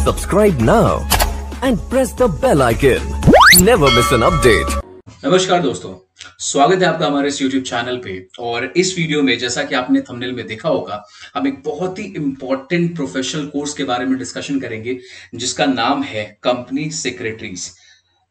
Subscribe now and press the bell icon. Never miss an update. नमस्कार दोस्तों, स्वागत है आपका हमारे इस YouTube चैनल पे। और इस वीडियो में जैसा कि आपने थंबनेल में देखा होगा, हम एक बहुत ही इंपॉर्टेंट प्रोफेशनल कोर्स के बारे में डिस्कशन करेंगे जिसका नाम है कंपनी सेक्रेटरीज।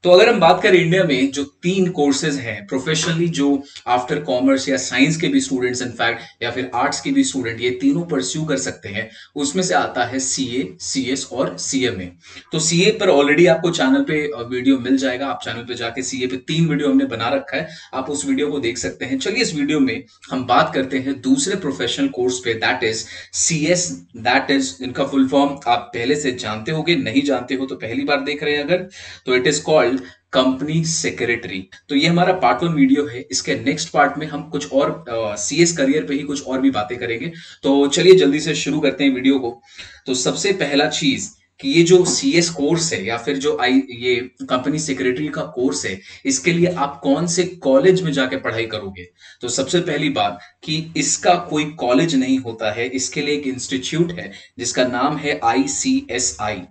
तो अगर हम बात करें इंडिया में जो 3 कोर्सेज हैं प्रोफेशनली, जो आफ्टर कॉमर्स या साइंस के भी स्टूडेंट्स इनफैक्ट या फिर आर्ट्स के भी स्टूडेंट ये तीनों परस्यू कर सकते हैं, उसमें से आता है सीए, सीएस और सीएमए। तो सीए पर ऑलरेडी आपको चैनल पे वीडियो मिल जाएगा, आप चैनल पे जाके सीए पे 3 वीडियो हमने बना रखा है, आप उस वीडियो को देख सकते हैं। चलिए इस वीडियो में हम बात करते हैं दूसरे प्रोफेशनल कोर्स पे, that is CS. That is इनका फुल फॉर्म आप पहले से जानते होंगे, नहीं जानते हो तो पहली बार देख रहे हैं अगर, तो it is called company secretary. तो ये हमारा पार्ट 1 वीडियो है। इसके नेक्स्ट पार्ट में हम कुछ और सीएस करियर पे ही कुछ और भी बातें करेंगे। तो चलिए जल्दी से शुरू करते हैं वीडियो को। तो सबसे पहला चीज कि ये जो सीएस कोर्स है या फिर जो ये कंपनी सेक्रेटरी का कोर्स है, इसके लिए आप कौन से कॉलेज में जाके पढ़ाई करोगे। तो सबसे पहली बात कि इसका कोई कॉलेज नहीं होता है, इसके लिए एक इंस्टीट्यूट है जिसका नाम है आईसीएसआई।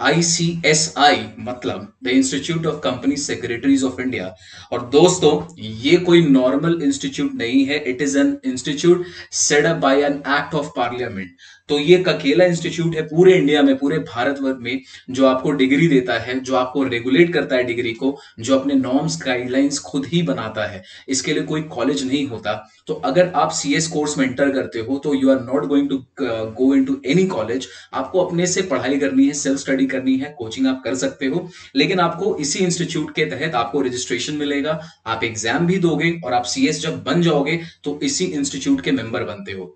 ICSI मतलब the institute of company secretaries of India. और दोस्तों ये कोई नॉर्मल इंस्टीट्यूट नहीं है, it is an institute set up by an act of parliament. तो ये एक अकेला इंस्टीट्यूट है पूरे इंडिया में, पूरे भारतवर्ष में, जो आपको डिग्री देता है, जो आपको रेगुलेट करता है डिग्री को, जो अपने नॉर्म्स गाइडलाइंस खुद ही बनाता है। इसके लिए कोई कॉलेज नहीं होता। तो अगर आप सीएस कोर्स में एंटर करते हो तो you are not going to go into any college. आपको अपने से पढ़ाई करनी है, सेल्फ स्टडी करनी है, कोचिंग आप कर सकते हो, लेकिन आपको इसी इंस्टीट्यूट के तहत आपको रजिस्ट्रेशन मिलेगा, आप एग्जाम भी दोगे और आप सीएस जब बन जाओगे तो इसी इंस्टीट्यूट के मेंबर बनते हो।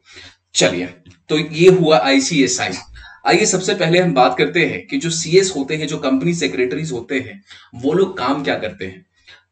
चलिए, तो ये हुआ आईसीएसआई। आइए सबसे पहले हम बात करते हैं कि जो सीएस होते हैं, जो कंपनी सेक्रेटरीज होते हैं, वो लोग काम क्या करते हैं।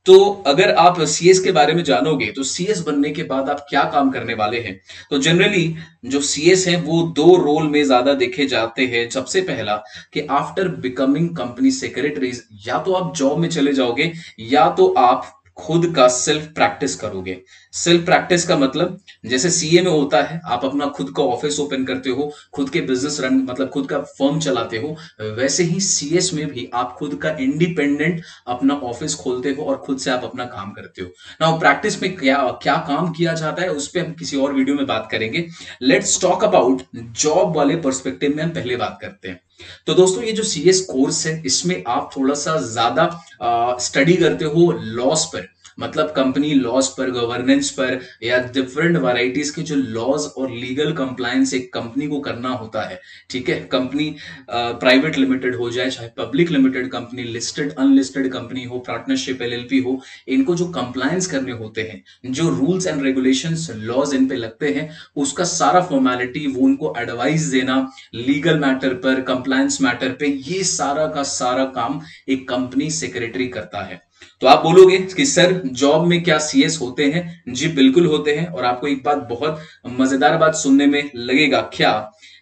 तो अगर आप सीएस के बारे में जानोगे तो सीएस बनने के बाद आप क्या काम करने वाले हैं। तो जनरली जो सीएस है वो 2 रोल में ज्यादा देखे जाते हैं। सबसे पहला कि आफ्टर बिकमिंग कंपनी सेक्रेटरीज, या तो आप जॉब में चले जाओगे या तो आप खुद का सेल्फ प्रैक्टिस करोगे। सेल्फ प्रैक्टिस का मतलब जैसे सीए में होता है, आप अपना खुद का ऑफिस ओपन करते हो, खुद के बिजनेस रन मतलब खुद का फर्म चलाते हो, वैसे ही सीएस में भी आप खुद का इंडिपेंडेंट अपना ऑफिस खोलते हो और खुद से आप अपना काम करते हो। नाउ प्रैक्टिस में क्या क्या काम किया जाता है उस पर हम किसी और वीडियो में बात करेंगे। लेट्स टॉक अबाउट जॉब वाले पर्सपेक्टिव में हम पहले बात करते हैं। तो दोस्तों ये जो सीएस कोर्स है, इसमें आप थोड़ा सा ज्यादा स्टडी करते हो लॉस पर, मतलब कंपनी लॉज पर, गवर्नेंस पर, या डिफरेंट वैरायटीज के जो लॉज और लीगल कंप्लायंस एक कंपनी को करना होता है। ठीक है, कंपनी प्राइवेट लिमिटेड हो जाए चाहे public limited company, listed unlisted company हो, पार्टनरशिप एलएलपी हो, इनको जो कंप्लायंस करने होते हैं, जो रूल्स एंड रेगुलेशंस लॉज इन पे लगते हैं, उसका सारा फॉर्मेलिटी, वो उनको एडवाइस देना लीगल मैटर पर, कंप्लायंस मैटर पे, ये सारा का सारा काम एक कंपनी सेक्रेटरी करता है। तो आप बोलोगे कि सर जॉब में क्या सीएस होते हैं? जी बिल्कुल होते हैं। और आपको एक बात, बहुत मजेदार बात सुनने में लगेगा क्या,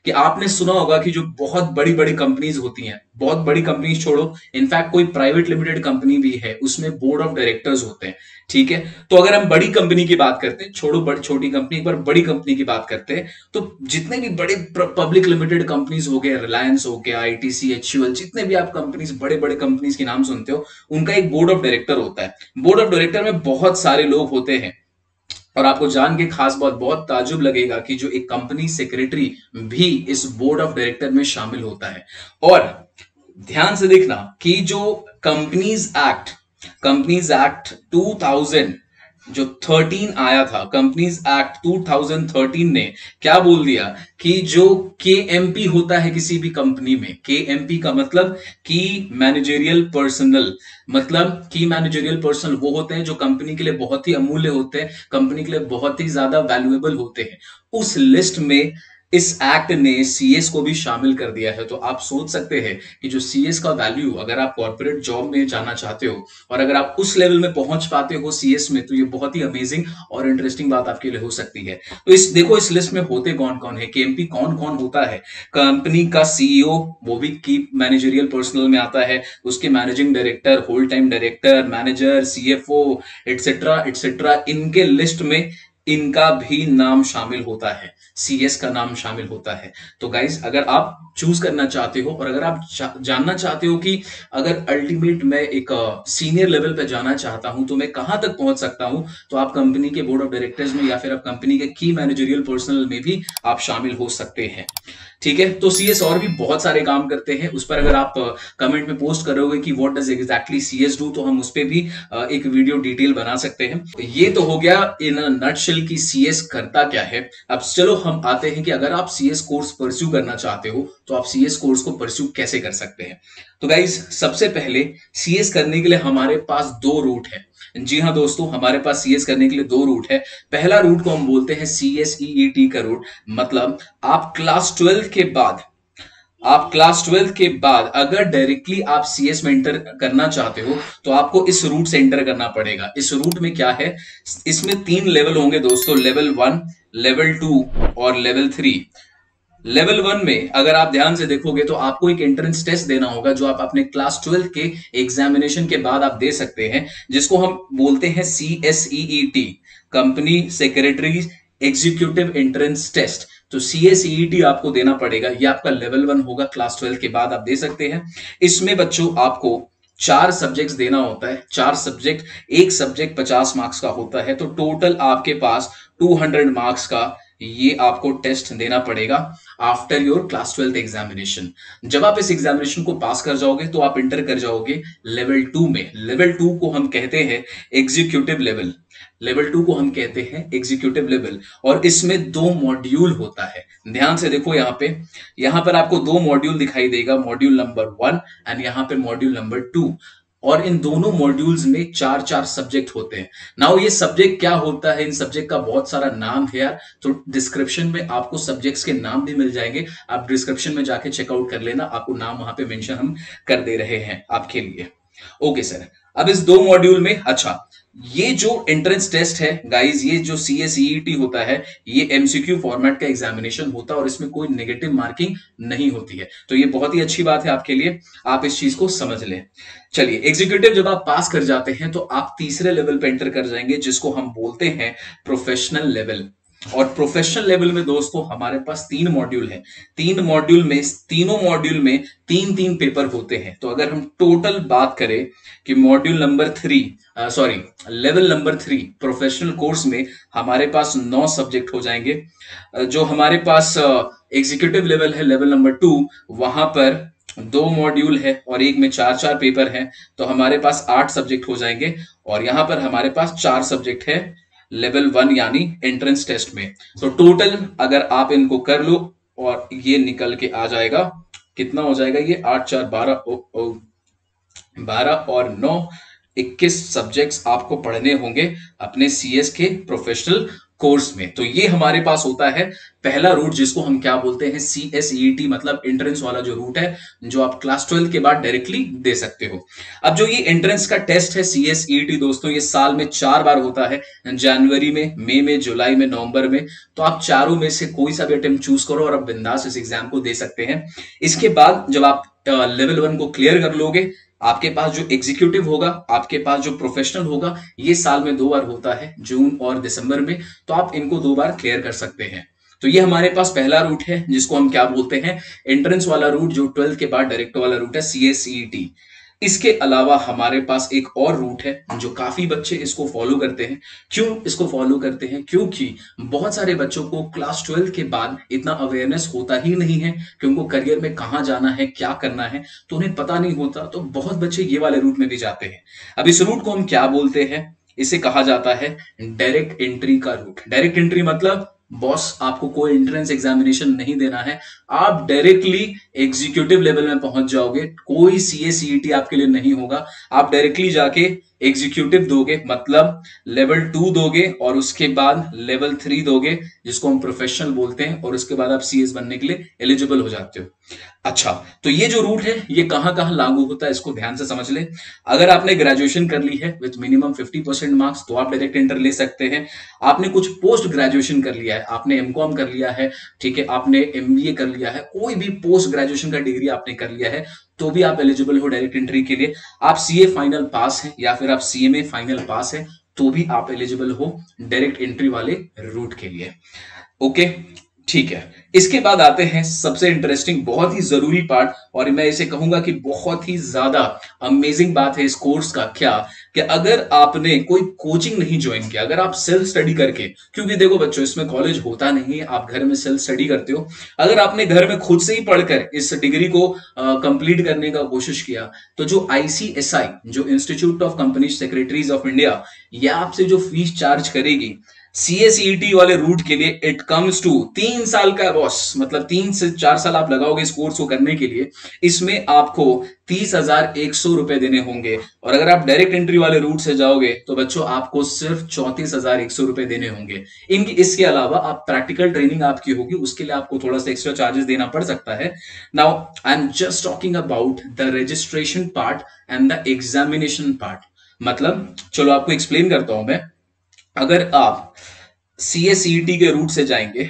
कि आपने सुना होगा कि जो बहुत बड़ी बड़ी कंपनीज होती हैं, बहुत बड़ी कंपनीज छोड़ो, इनफैक्ट कोई प्राइवेट लिमिटेड कंपनी भी है, उसमें बोर्ड ऑफ डायरेक्टर्स होते हैं। ठीक है, तो अगर हम बड़ी कंपनी की बात करते हैं, छोड़ो बड़ी छोटी कंपनी, एक बार बड़ी कंपनी की बात करते हैं, तो जितने भी बड़े पब्लिक लिमिटेड कंपनीज हो गए, रिलायंस हो गया, आईटीसी, एचयूएल, जितने भी आप कंपनीज, बड़े बड़े कंपनीज के नाम सुनते हो, उनका एक बोर्ड ऑफ डायरेक्टर होता है। बोर्ड ऑफ डायरेक्टर में बहुत सारे लोग होते हैं। और आपको जान के खास बहुत ताजुब लगेगा कि जो एक कंपनी सेक्रेटरी भी इस बोर्ड ऑफ डायरेक्टर में शामिल होता है। और ध्यान से देखना कि जो कंपनीज एक्ट 2000 जो 13 आया था, कंपनीज एक्ट 2013 ने क्या बोल दिया कि जो केएमपी होता है किसी भी कंपनी में, केएमपी का मतलब की मैनेजरियल पर्सनल, मतलब की मैनेजरियल पर्सनल वो होते हैं जो कंपनी के लिए बहुत ही अमूल्य होते हैं, कंपनी के लिए बहुत ही ज्यादा वैल्यूएबल होते हैं। उस लिस्ट में इस एक्ट ने सीएस को भी शामिल कर दिया है। तो आप सोच सकते हैं कि जो सीएस का वैल्यू, अगर आप कॉर्पोरेट जॉब में जाना चाहते हो और अगर आप उस लेवल में पहुंच पाते हो सीएस में, तो ये बहुत ही अमेजिंग और इंटरेस्टिंग बात आपके लिए हो सकती है। तो देखो इस लिस्ट में होते कौन कौन है, केएमपी कौन कौन होता है। कंपनी का सीईओ, वो भी की मैनेजरियल पर्सनल में आता है, उसके managing director, whole time director, manager, CFO, etcetera etcetera, इनके लिस्ट में इनका भी नाम शामिल होता है, सीएस का नाम शामिल होता है। तो गाइज अगर आप चूज करना चाहते हो और अगर आप जानना चाहते हो कि अगर अल्टीमेट मैं एक सीनियर लेवल पे जाना चाहता हूं तो मैं कहां तक पहुंच सकता हूं, तो आप कंपनी के बोर्ड ऑफ डायरेक्टर्स में या फिर आप कंपनी के की मैनेजरियल पर्सनल में भी आप शामिल हो सकते हैं। ठीक है, तो सीएस और भी बहुत सारे काम करते हैं, उस पर अगर आप कमेंट में पोस्ट करोगे कि what does exactly CS do, तो हम उस पर भी एक वीडियो डिटेल बना सकते हैं। ये तो हो गया इन नटशेल की सीएस करता क्या है। अब चलो हम आते हैं कि अगर आप सीएस कोर्स परस्यू करना चाहते हो तो आप सीएस कोर्स को परस्यू कैसे कर सकते हैं। तो गाइज सबसे पहले सीएस करने के लिए हमारे पास दो रूट है। जी हाँ दोस्तों, हमारे पास सीएस करने के लिए दो रूट है। पहला रूट को हम बोलते हैं सीएसईईटी का रूट, मतलब आप क्लास 12 के बाद अगर डायरेक्टली आप सीएस में एंटर करना चाहते हो तो आपको इस रूट से एंटर करना पड़ेगा। इस रूट में क्या है, इसमें 3 लेवल होंगे दोस्तों, लेवल 1, लेवल 2 और लेवल 3। लेवल 1 में अगर आप ध्यान से देखोगे तो आपको एक एंट्रेंस टेस्ट देना होगा जो आप अपने क्लास 12 के एग्जामिनेशन के बाद आप दे सकते हैं, जिसको हम बोलते हैं CSEET, company secretary executive entrance test. तो CSEET आपको देना पड़ेगा, ये आपका लेवल 1 होगा, क्लास 12 के बाद आप दे सकते हैं। इसमें बच्चों आपको 4 सब्जेक्ट्स देना होता है, 4 सब्जेक्ट, एक सब्जेक्ट 50 मार्क्स का होता है, तो टोटल आपके पास 200 मार्क्स का ये आपको टेस्ट देना पड़ेगा आफ्टर योर क्लास 12 एग्जामिनेशन। जब आप इस एग्जामिनेशन को पास कर जाओगे तो आप इंटर कर जाओगे लेवल 2 में। लेवल 2 को हम कहते हैं एग्जीक्यूटिव लेवल, लेवल 2 को हम कहते हैं एग्जीक्यूटिव लेवल, और इसमें 2 मॉड्यूल होता है। ध्यान से देखो यहां पर आपको 2 मॉड्यूल दिखाई देगा, मॉड्यूल नंबर 1 एंड यहां पे मॉड्यूल नंबर 2, और इन दोनों मॉड्यूल्स में 4-4 सब्जेक्ट होते हैं। नाउ ये सब्जेक्ट क्या होता है, इन सब्जेक्ट का बहुत सारा नाम है यार, तो डिस्क्रिप्शन में आपको सब्जेक्ट्स के नाम भी मिल जाएंगे, आप डिस्क्रिप्शन में जाके चेकआउट कर लेना, आपको नाम वहां पे मेंशन हम कर दे रहे हैं आपके लिए। ओके सर, अब इस 2 मॉड्यूल में, अच्छा ये जो एंट्रेंस टेस्ट है गाइस, ये जो CSEET होता है, ये MCQ फॉर्मेट का एग्जामिनेशन होता है और इसमें कोई नेगेटिव मार्किंग नहीं होती है, तो ये बहुत ही अच्छी बात है आपके लिए, आप इस चीज को समझ लें। चलिए, एग्जीक्यूटिव जब आप पास कर जाते हैं तो आप तीसरे लेवल पे एंटर कर जाएंगे, जिसको हम बोलते हैं प्रोफेशनल लेवल। और प्रोफेशनल लेवल में दोस्तों हमारे पास 3 मॉड्यूल है, 3 मॉड्यूल में, तीनों मॉड्यूल में 3-3 पेपर होते हैं। तो अगर हम टोटल बात करें कि module number 3 level number 3 professional course में हमारे पास 9 सब्जेक्ट हो जाएंगे। जो हमारे पास एग्जीक्यूटिव लेवल है, लेवल नंबर 2, वहां पर 2 मॉड्यूल है और एक में 4-4 पेपर है, तो हमारे पास 8 सब्जेक्ट हो जाएंगे। और यहां पर हमारे पास 4 सब्जेक्ट है लेवल 1 यानी एंट्रेंस टेस्ट में। तो टोटल अगर आप इनको कर लो और ये निकल के आ जाएगा, कितना हो जाएगा ये, 8-4 12 और 9 21 सब्जेक्ट्स आपको पढ़ने होंगे अपने सीएस के प्रोफेशनल कोर्स में। तो ये हमारे पास होता है पहला रूट, जिसको हम क्या बोलते हैं, CSEET, मतलब एंट्रेंस वाला जो रूट है, जो आप क्लास 12 के बाद डायरेक्टली दे सकते हो। अब जो ये एंट्रेंस का टेस्ट है CSEET दोस्तों, ये साल में 4 बार होता है, जनवरी में, मई में, जुलाई में, नवंबर में। तो आप चारों में से कोई सा भी अटेम्प्ट चूज करो और आप बिंदास इस एग्जाम को दे सकते हैं। इसके बाद जब आप लेवल 1 को क्लियर कर लोगे, आपके पास जो एग्जीक्यूटिव होगा, आपके पास जो प्रोफेशनल होगा, ये साल में 2 बार होता है, जून और दिसंबर में, तो आप इनको 2 बार क्लियर कर सकते हैं। तो ये हमारे पास पहला रूट है, जिसको हम क्या बोलते हैं, एंट्रेंस वाला रूट, जो 12 के बाद डायरेक्ट वाला रूट है, CSEET। इसके अलावा हमारे पास एक और रूट है जो काफी बच्चे इसको फॉलो करते हैं। क्यों इसको फॉलो करते हैं? क्योंकि बहुत सारे बच्चों को क्लास 12 के बाद इतना अवेयरनेस होता ही नहीं है कि उनको करियर में कहां जाना है, क्या करना है, तो उन्हें पता नहीं होता। तो बहुत बच्चे ये वाले रूट में भी जाते हैं। अब इस रूट को हम क्या बोलते हैं? इसे कहा जाता है डायरेक्ट एंट्री का रूट। डायरेक्ट एंट्री मतलब बॉस आपको कोई एंट्रेंस एग्जामिनेशन नहीं देना है, आप डायरेक्टली एग्जीक्यूटिव लेवल में पहुंच जाओगे, कोई CSEET आपके लिए नहीं होगा, आप डायरेक्टली जाके एग्जीक्यूटिव दोगे, मतलब लेवल 2 दोगे और उसके बाद लेवल 3 दोगे, जिसको हम प्रोफेशनल बोलते हैं, और उसके बाद आप CS बनने के लिए एलिजिबल हो जाते हो। अच्छा, तो ये जो रूट है ये कहां कहां लागू होता है, इसको ध्यान से समझ ले। अगर आपने ग्रेजुएशन कर ली है विद मिनिमम 50% मार्क्स, तो आप डायरेक्ट एंटर ले सकते हैं। आपने कुछ पोस्ट ग्रेजुएशन कर लिया है, आपने MCOM कर लिया है, ठीक है, आपने MBA कर लिया है, कोई भी पोस्ट ग्रेजुएशन का डिग्री आपने कर लिया है, तो भी आप एलिजिबल हो डायरेक्ट एंट्री के लिए। आप CA फाइनल पास है या फिर आप CMA फाइनल पास है, तो भी आप एलिजिबल हो डायरेक्ट एंट्री वाले रूट के लिए। ओके, ठीक है। इसके बाद आते हैं सबसे इंटरेस्टिंग, बहुत ही जरूरी पार्ट, और मैं इसे कहूंगा कि बहुत ही ज्यादा अमेजिंग बात है इस कोर्स का, क्या कि अगर आपने कोई कोचिंग नहीं ज्वाइन किया, अगर आप सेल्फ स्टडी करके, क्योंकि देखो बच्चों इसमें कॉलेज होता नहीं है, आप घर में सेल्फ स्टडी करते हो, अगर आपने घर में खुद से ही पढ़कर इस डिग्री को कंप्लीट करने का कोशिश किया, तो जो ICSI, जो institute of company secretaries of India, यह आपसे जो फीस चार्ज करेगी CSET वाले रूट के लिए, इट कम्स टू 3 साल का बॉस, मतलब 3 से 4 साल आप लगाओगे इस कोर्स को करने के लिए, इसमें आपको 30,100 रुपए देने होंगे। और अगर आप डायरेक्ट एंट्री वाले रूट से जाओगे तो बच्चों आपको सिर्फ 34,100 रुपए देने होंगे। इसके अलावा आप प्रैक्टिकल ट्रेनिंग आपकी होगी, उसके लिए आपको थोड़ा सा एक्स्ट्रा चार्जेस देना पड़ सकता है। Now I am just talking about the registration part and the examination part. मतलब चलो आपको एक्सप्लेन करता हूं मैं। अगर आप CSET के रूट से जाएंगे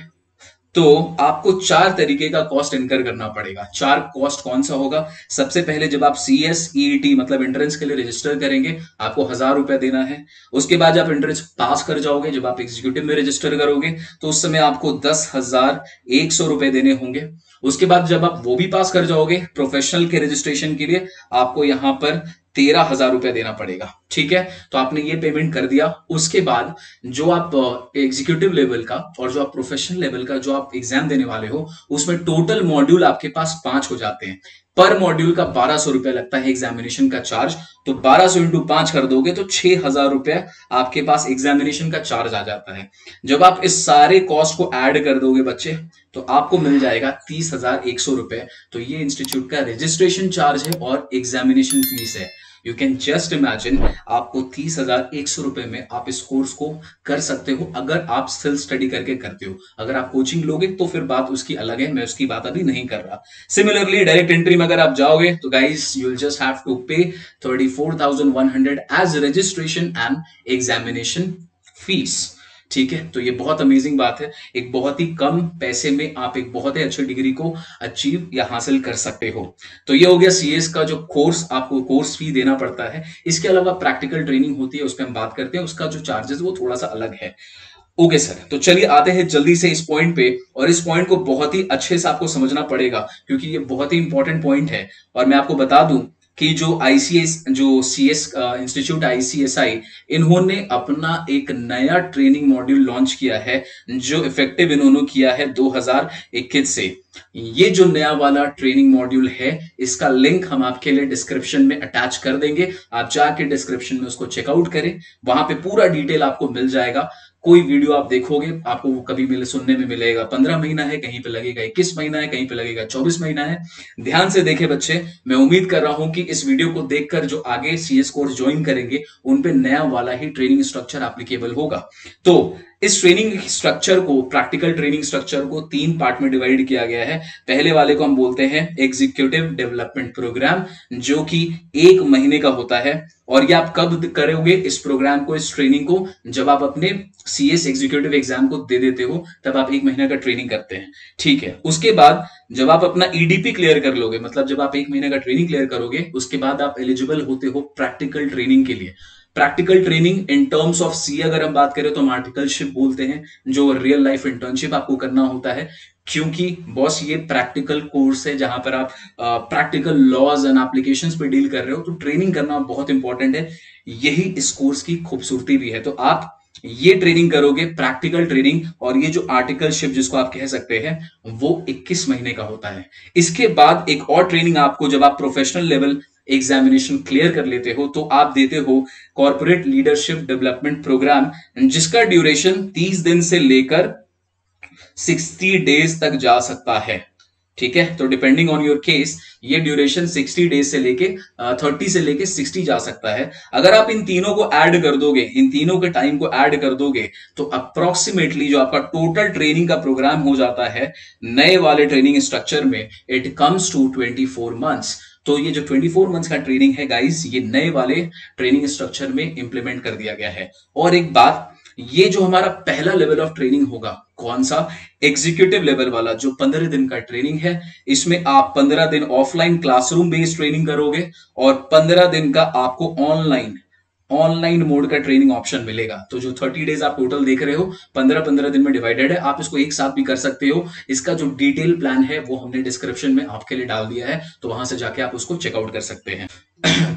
तो आपको 4 तरीके का कॉस्ट इनकर करना पड़ेगा। 4 कॉस्ट कौन सा होगा? सबसे पहले जब आप CSET मतलब एंट्रेंस के लिए रजिस्टर करेंगे, आपको 1,000 रुपए देना है। उसके बाद जब आप एंट्रेंस पास कर जाओगे, जब आप एग्जीक्यूटिव में रजिस्टर करोगे, तो उस समय आपको 10,100 रुपए देने होंगे। उसके बाद जब आप वो भी पास कर जाओगे प्रोफेशनल के रजिस्ट्रेशन के लिए, आपको यहां पर 13,000 रुपए देना पड़ेगा। ठीक है, तो आपने ये पेमेंट कर दिया। उसके बाद जो आप एग्जीक्यूटिव लेवल का और जो आप प्रोफेशनल लेवल का जो आप एग्जाम देने वाले हो, उसमें टोटल मॉड्यूल आपके पास 5 हो जाते हैं। पर मॉड्यूल का 1,200 रुपए लगता है एग्जामिनेशन का चार्ज। तो 1,200 इंटू 5 कर दोगे तो 6,000 रुपए आपके पास एग्जामिनेशन का चार्ज आ जाता है। जब आप इस सारे कॉस्ट को ऐड कर दोगे बच्चे, तो आपको मिल जाएगा 30,100 रुपए। तो ये इंस्टीट्यूट का रजिस्ट्रेशन चार्ज है और एग्जामिनेशन फीस है। यू कैन जस्ट इमेजिन, आपको 30,100 रुपए में आप इस कोर्स को कर सकते हो अगर आप सेल्फ स्टडी करके करते हो। अगर आप कोचिंग लोगे तो फिर बात उसकी अलग है, मैं उसकी बात अभी नहीं कर रहा। सिमिलरली डायरेक्ट एंट्री में अगर आप जाओगे तो guys you will just have to pay 34,100 as registration and examination fees. ठीक है, तो ये बहुत अमेजिंग बात है। एक बहुत ही कम पैसे में आप एक बहुत ही अच्छी डिग्री को अचीव या हासिल कर सकते हो। तो ये हो गया CS का जो कोर्स, आपको कोर्स फी देना पड़ता है। इसके अलावा प्रैक्टिकल ट्रेनिंग होती है, उस पर हम बात करते हैं, उसका जो चार्जेस वो थोड़ा सा अलग है। ओके सर, तो चलिए आते हैं जल्दी से इस पॉइंट पे, और इस पॉइंट को बहुत ही अच्छे से आपको समझना पड़ेगा क्योंकि ये बहुत ही इंपॉर्टेंट पॉइंट है। और मैं आपको बता दूं कि जो CS इंस्टीट्यूट ICSI, इन्होंने अपना एक नया ट्रेनिंग मॉड्यूल लॉन्च किया है जो इफेक्टिव इन्होंने किया है 2021 से। ये जो नया वाला ट्रेनिंग मॉड्यूल है, इसका लिंक हम आपके लिए डिस्क्रिप्शन में अटैच कर देंगे। आप जाके डिस्क्रिप्शन में उसको चेकआउट करें, वहां पे पूरा डिटेल आपको मिल जाएगा। कोई वीडियो आप देखोगे, आपको वो कभी सुनने में मिलेगा 15 महीना है, कहीं पे लगेगा 21 महीना है, कहीं पे लगेगा 24 महीना है। ध्यान से देखे बच्चे, मैं उम्मीद कर रहा हूं कि इस वीडियो को देखकर जो आगे CS कोर्स ज्वाइन करेंगे, उन पे नया वाला ही ट्रेनिंग स्ट्रक्चर एप्लीकेबल होगा। तो इस ट्रेनिंग स्ट्रक्चर को, प्रैक्टिकल ट्रेनिंग स्ट्रक्चर को 3 पार्ट में डिवाइड किया गया है। पहले वाले को हम बोलते हैं एग्जीक्यूटिव डेवलपमेंट प्रोग्राम, जो कि 1 महीने का होता है। और ये आप कब करोगे इस प्रोग्राम को, इस ट्रेनिंग को? जब आप अपने CS एग्जीक्यूटिव एग्जाम को दे देते हो, तब आप 1 महीने का ट्रेनिंग करते हैं। ठीक है, उसके बाद जब आप अपना EDP क्लियर कर लोगे, मतलब जब आप 1 महीने का ट्रेनिंग क्लियर करोगे, उसके बाद आप एलिजिबल होते हो प्रैक्टिकल ट्रेनिंग के लिए। Practical training in terms of C अगर हम बात करें तो हम आर्टिकलशिप बोलते हैं, जो रियल लाइफ इंटर्नशिप आपको करना होता है। क्योंकि बॉस ये प्रैक्टिकल कोर्स है जहां पर आप प्रैक्टिकल लॉज एंड एप्लीकेशंस पे डील कर रहे हो, तो ट्रेनिंग करना बहुत इंपॉर्टेंट है। यही इस कोर्स की खूबसूरती भी है। तो आप ये ट्रेनिंग करोगे, प्रैक्टिकल ट्रेनिंग, और ये जो आर्टिकलशिप जिसको आप कह सकते हैं, वो 21 महीने का होता है। इसके बाद एक और ट्रेनिंग आपको, जब आप प्रोफेशनल लेवल एग्जामिनेशन क्लियर कर लेते हो, तो आप देते हो कॉर्पोरेट लीडरशिप डेवलपमेंट प्रोग्राम, जिसका ड्यूरेशन 30 दिन से लेकर 60 डेज तक जा सकता है। ठीक है, तो डिपेंडिंग ऑन योर केस ये ड्यूरेशन 60 डेज से लेके 30 से लेके 60 जा सकता है। अगर आप इन तीनों को ऐड कर दोगे, इन तीनों के टाइम को ऐड कर दोगे, तो अप्रोक्सीमेटली जो आपका टोटल ट्रेनिंग का प्रोग्राम हो जाता है नए वाले ट्रेनिंग स्ट्रक्चर में, इट कम्स टू 24 मंथ्स। तो ये जो 24 मंथ्स का ट्रेनिंग है गाइस, ये नए वाले ट्रेनिंग स्ट्रक्चर में इंप्लीमेंट कर दिया गया है। और एक बात, ये जो हमारा पहला लेवल ऑफ ट्रेनिंग होगा, कौन सा? एग्जीक्यूटिव लेवल वाला, जो 15 दिन का ट्रेनिंग है। इसमें आप 15 दिन ऑफलाइन क्लासरूम बेस्ड ट्रेनिंग करोगे और 15 दिन का आपको ऑनलाइन ऑनलाइन मोड का ट्रेनिंग ऑप्शन मिलेगा। तो जो 30 डेज आप टोटल देख रहे हो 15-15 दिन में डिवाइडेड है, आप इसको एक साथ भी कर सकते हो। इसका जो डिटेल प्लान है वो हमने डिस्क्रिप्शन में आपके लिए डाल दिया है, तो वहां से जाके आप उसको चेकआउट कर सकते हैं।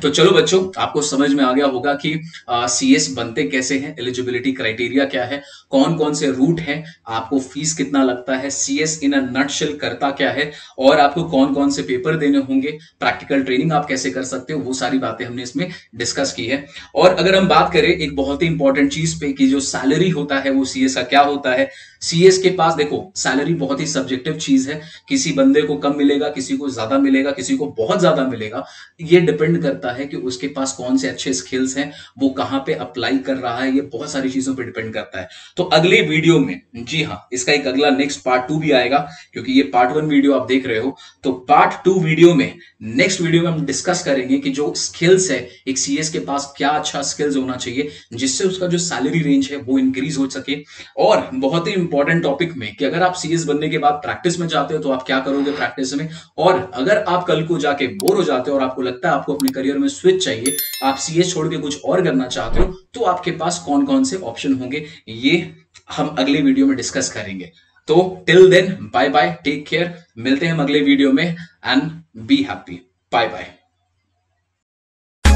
तो चलो बच्चों, आपको समझ में आ गया होगा कि सीएस बनते कैसे हैं, एलिजिबिलिटी क्राइटेरिया क्या है, कौन कौन से रूट हैं, आपको फीस कितना लगता है, सीएस इन अ नटशेल करता क्या है, और आपको कौन कौन से पेपर देने होंगे, प्रैक्टिकल ट्रेनिंग आप कैसे कर सकते हो, वो सारी बातें हमने इसमें डिस्कस की है। और अगर हम बात करें एक बहुत ही इंपॉर्टेंट चीज पे कि जो सैलरी होता है वो सीएस का क्या होता है। सीएस के पास देखो, सैलरी बहुत ही सब्जेक्टिव चीज है, किसी बंदे को कम मिलेगा, किसी को ज्यादा मिलेगा, किसी को बहुत ज्यादा मिलेगा। ये डिपेंड करता है कि उसके पास कौन से अच्छे स्किल्स हैं, वो कहां पे अप्लाई कर रहा है, ये बहुत सारी चीजों पे डिपेंड करता है। तो अगले वीडियो में, जी हाँ, इसका एक अगला नेक्स्ट पार्ट 2 भी आएगा, क्योंकि ये पार्ट 1 वीडियो आप देख रहे हो। तो पार्ट 2 वीडियो में, नेक्स्ट वीडियो में हम डिस्कस करेंगे कि जो स्किल्स है, एक सीएस के पास क्या अच्छा स्किल्स होना चाहिए जिससे उसका जो सैलरी रेंज है वो इंक्रीज हो सके। और बहुत ही इंपॉर्टेंट टॉपिक में कि अगर आप सीएस बनने के बाद प्रैक्टिस में जाते हो तो आप क्या करोगे प्रैक्टिस में, और अगर आप कल को जाके बोर हो जाते हो और आपको लगता है आपको अपने करियर में स्विच चाहिए, आप सीएस छोड़ के कुछ और करना चाहते हो, तो आपके पास कौन कौन से ऑप्शन होंगे, ये हम अगले वीडियो में डिस्कस करेंगे। तो till then, bye bye, take care, मिलते हैं हम अगले वीडियो में, and be happy, bye bye.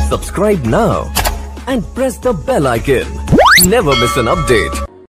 Subscribe now and press the bell icon. Never miss an update.